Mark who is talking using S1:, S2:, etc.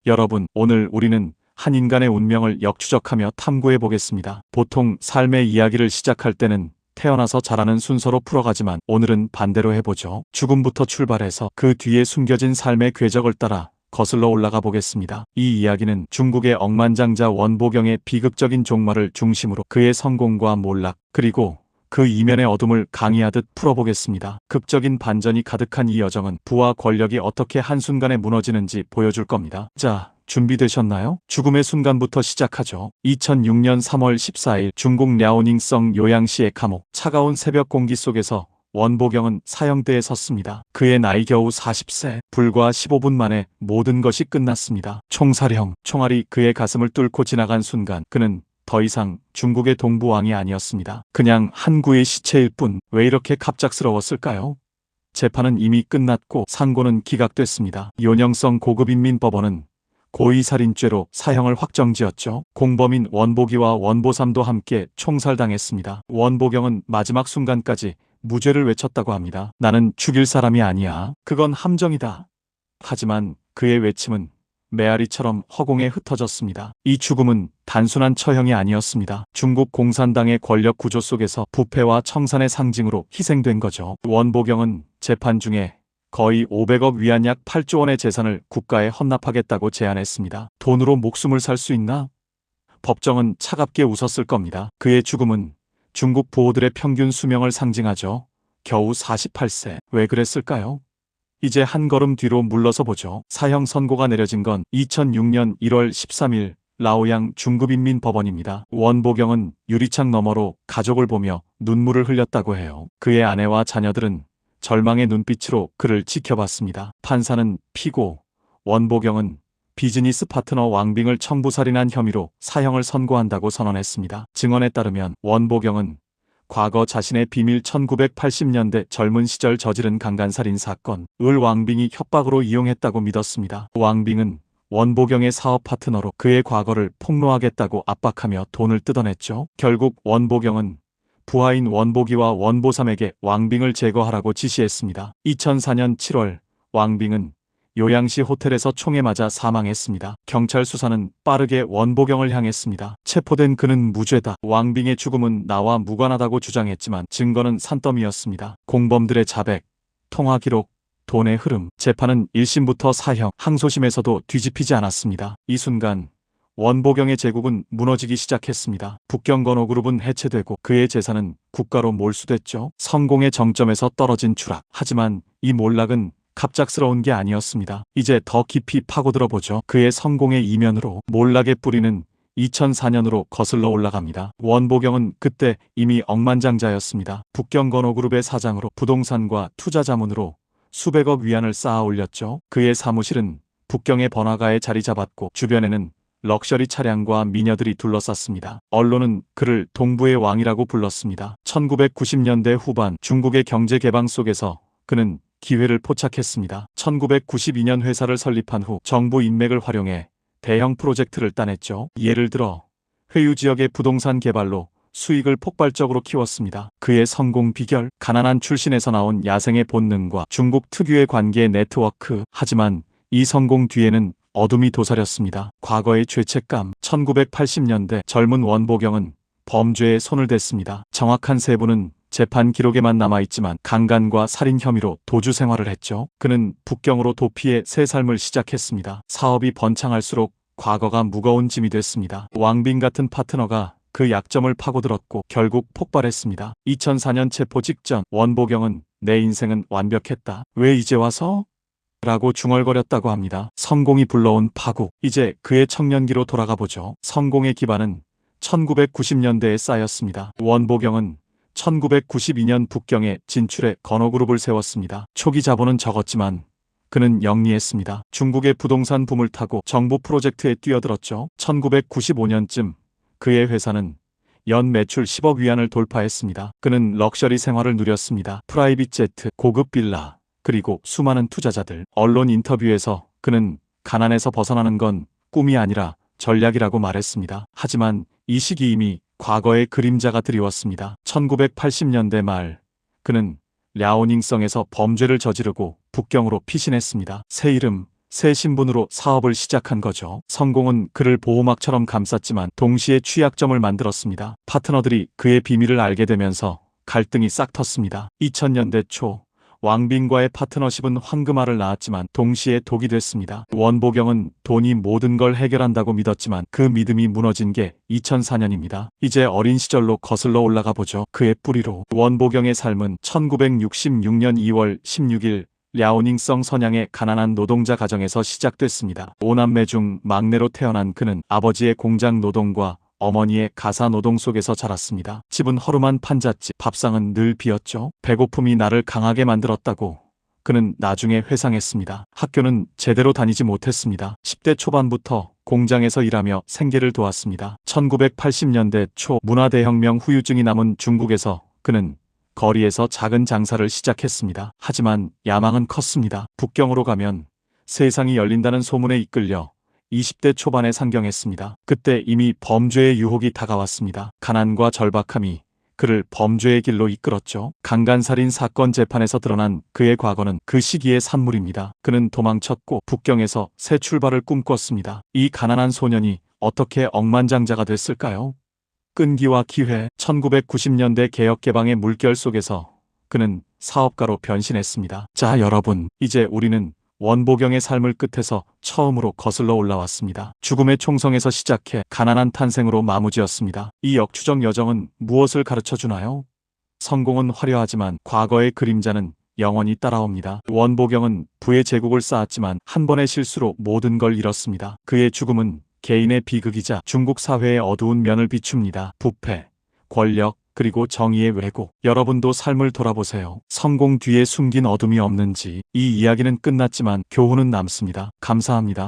S1: 여러분, 오늘 우리는 한 인간의 운명을 역추적하며 탐구해 보겠습니다. 보통 삶의 이야기를 시작할 때는 태어나서 자라는 순서로 풀어가지만 오늘은 반대로 해보죠. 죽음부터 출발해서 그 뒤에 숨겨진 삶의 궤적을 따라 거슬러 올라가 보겠습니다. 이 이야기는 중국의 억만장자 원보경의 비극적인 종말을 중심으로 그의 성공과 몰락, 그리고 그 이면의 어둠을 강의하듯 풀어보겠습니다. 극적인 반전이 가득한 이 여정은 부와 권력이 어떻게 한순간에 무너지는지 보여줄 겁니다. 자, 준비되셨나요? 죽음의 순간부터 시작하죠. 2006년 3월 14일 중국 랴오닝성 요양시의 감옥. 차가운 새벽 공기 속에서 원보경은 사형대에 섰습니다. 그의 나이 겨우 40세. 불과 15분 만에 모든 것이 끝났습니다. 총사령. 총알이 그의 가슴을 뚫고 지나간 순간 그는 더 이상 중국의 동부왕이 아니었습니다. 그냥 한 구의 시체일 뿐. 왜 이렇게 갑작스러웠을까요? 재판은 이미 끝났고 상고는 기각됐습니다. 요녕성 고급인민법원은 고의살인죄로 사형을 확정지었죠. 공범인 원보기와 원보삼도 함께 총살당했습니다. 원보경은 마지막 순간까지 무죄를 외쳤다고 합니다. 나는 죽일 사람이 아니야. 그건 함정이다. 하지만 그의 외침은 메아리처럼 허공에 흩어졌습니다. 이 죽음은 단순한 처형이 아니었습니다. 중국 공산당의 권력 구조 속에서 부패와 청산의 상징으로 희생된 거죠. 원보경은 재판 중에 거의 500억 위안 약 8조 원의 재산을 국가에 헌납하겠다고 제안했습니다. 돈으로 목숨을 살 수 있나? 법정은 차갑게 웃었을 겁니다. 그의 죽음은 중국 부호들의 평균 수명을 상징하죠. 겨우 48세. 왜 그랬을까요? 이제 한 걸음 뒤로 물러서 보죠. 사형 선고가 내려진 건 2006년 1월 13일 라오양 중급인민법원입니다. 원보경은 유리창 너머로 가족을 보며 눈물을 흘렸다고 해요. 그의 아내와 자녀들은 절망의 눈빛으로 그를 지켜봤습니다. 판사는 피고, 원보경은 비즈니스 파트너 왕빙을 청부살인한 혐의로 사형을 선고한다고 선언했습니다. 증언에 따르면 원보경은 과거 자신의 비밀 1980년대 젊은 시절 저지른 강간살인 사건을 왕빙이 협박으로 이용했다고 믿었습니다. 왕빙은 원보경의 사업 파트너로 그의 과거를 폭로하겠다고 압박하며 돈을 뜯어냈죠. 결국 원보경은 부하인 원보기와 원보삼에게 왕빙을 제거하라고 지시했습니다. 2004년 7월 왕빙은 요양시 호텔에서 총에 맞아 사망했습니다. 경찰 수사는 빠르게 원보경을 향했습니다. 체포된 그는 무죄다. 왕빙의 죽음은 나와 무관하다고 주장했지만 증거는 산더미였습니다. 공범들의 자백, 통화 기록, 돈의 흐름. 재판은 1심부터 사형, 항소심에서도 뒤집히지 않았습니다. 이 순간 원보경의 제국은 무너지기 시작했습니다. 북경건호그룹은 해체되고 그의 재산은 국가로 몰수됐죠. 성공의 정점에서 떨어진 추락. 하지만 이 몰락은 갑작스러운 게 아니었습니다. 이제 더 깊이 파고들어 보죠. 그의 성공의 이면으로 몰락의 뿌리는 2004년으로 거슬러 올라갑니다. 원보경은 그때 이미 억만장자였습니다. 북경건호그룹의 사장으로 부동산과 투자 자문으로 수백억 위안을 쌓아 올렸죠. 그의 사무실은 북경의 번화가에 자리 잡았고 주변에는 럭셔리 차량과 미녀들이 둘러쌌습니다. 언론은 그를 동부의 왕이라고 불렀습니다. 1990년대 후반 중국의 경제 개방 속에서 그는 기회를 포착했습니다. 1992년 회사를 설립한 후 정부 인맥을 활용해 대형 프로젝트를 따냈죠. 예를 들어 회유 지역의 부동산 개발로 수익을 폭발적으로 키웠습니다. 그의 성공 비결, 가난한 출신에서 나온 야생의 본능과 중국 특유의 관계 네트워크. 하지만 이 성공 뒤에는 어둠이 도사렸습니다. 과거의 죄책감. 1980년대 젊은 원보경은 범죄에 손을 댔습니다. 정확한 세부는 재판 기록에만 남아있지만 강간과 살인 혐의로 도주 생활을 했죠. 그는 북경으로 도피해 새 삶을 시작했습니다. 사업이 번창할수록 과거가 무거운 짐이 됐습니다. 왕빙 같은 파트너가 그 약점을 파고들었고 결국 폭발했습니다. 2004년 체포 직전 원보경은 내 인생은 완벽했다. 왜 이제 와서? 라고 중얼거렸다고 합니다. 성공이 불러온 파국. 이제 그의 청년기로 돌아가 보죠. 성공의 기반은 1990년대에 쌓였습니다. 원보경은 1992년 북경에 진출해 건호그룹을 세웠습니다. 초기 자본은 적었지만 그는 영리했습니다. 중국의 부동산 붐을 타고 정부 프로젝트에 뛰어들었죠. 1995년쯤 그의 회사는 연 매출 10억 위안을 돌파했습니다. 그는 럭셔리 생활을 누렸습니다. 프라이빗 제트, 고급 빌라, 그리고 수많은 투자자들. 언론 인터뷰에서 그는 가난에서 벗어나는 건 꿈이 아니라 전략이라고 말했습니다. 하지만 이 시기 이미 과거의 그림자가 드리웠습니다. 1980년대 말 그는 랴오닝성에서 범죄를 저지르고 북경으로 피신했습니다. 새 이름, 새 신분으로 사업을 시작한 거죠. 성공은 그를 보호막처럼 감쌌지만 동시에 취약점을 만들었습니다. 파트너들이 그의 비밀을 알게 되면서 갈등이 싹 텄습니다. 2000년대 초 왕빈과의 파트너십은 황금알을 낳았지만 동시에 독이 됐습니다. 원보경은 돈이 모든 걸 해결한다고 믿었지만 그 믿음이 무너진 게 2004년입니다. 이제 어린 시절로 거슬러 올라가 보죠. 그의 뿌리로. 원보경의 삶은 1966년 2월 16일 랴오닝성 선양의 가난한 노동자 가정에서 시작됐습니다. 5남매 중 막내로 태어난 그는 아버지의 공장 노동과 어머니의 가사 노동 속에서 자랐습니다. 집은 허름한 판잣집, 밥상은 늘 비었죠. 배고픔이 나를 강하게 만들었다고 그는 나중에 회상했습니다. 학교는 제대로 다니지 못했습니다. 10대 초반부터 공장에서 일하며 생계를 도왔습니다. 1980년대 초 문화대혁명 후유증이 남은 중국에서 그는 거리에서 작은 장사를 시작했습니다. 하지만 야망은 컸습니다. 북경으로 가면 세상이 열린다는 소문에 이끌려 20대 초반에 상경했습니다. 그때 이미 범죄의 유혹이 다가왔습니다. 가난과 절박함이 그를 범죄의 길로 이끌었죠. 강간살인 사건 재판에서 드러난 그의 과거는 그 시기의 산물입니다. 그는 도망쳤고 북경에서 새 출발을 꿈꿨습니다. 이 가난한 소년이 어떻게 억만장자가 됐을까요? 끈기와 기회. 1990년대 개혁개방의 물결 속에서 그는 사업가로 변신했습니다. 자, 여러분, 이제 우리는 원보경의 삶을 끝에서 처음으로 거슬러 올라왔습니다. 죽음의 총성에서 시작해 가난한 탄생으로 마무지였습니다. 이 역추적 여정은 무엇을 가르쳐 주나요? 성공은 화려하지만 과거의 그림자는 영원히 따라옵니다. 원보경은 부의 제국을 쌓았지만 한 번의 실수로 모든 걸 잃었습니다. 그의 죽음은 개인의 비극이자 중국 사회의 어두운 면을 비춥니다. 부패, 권력, 그리고 정의의 왜곡. 여러분도 삶을 돌아보세요. 성공 뒤에 숨긴 어둠이 없는지. 이 이야기는 끝났지만 교훈은 남습니다. 감사합니다.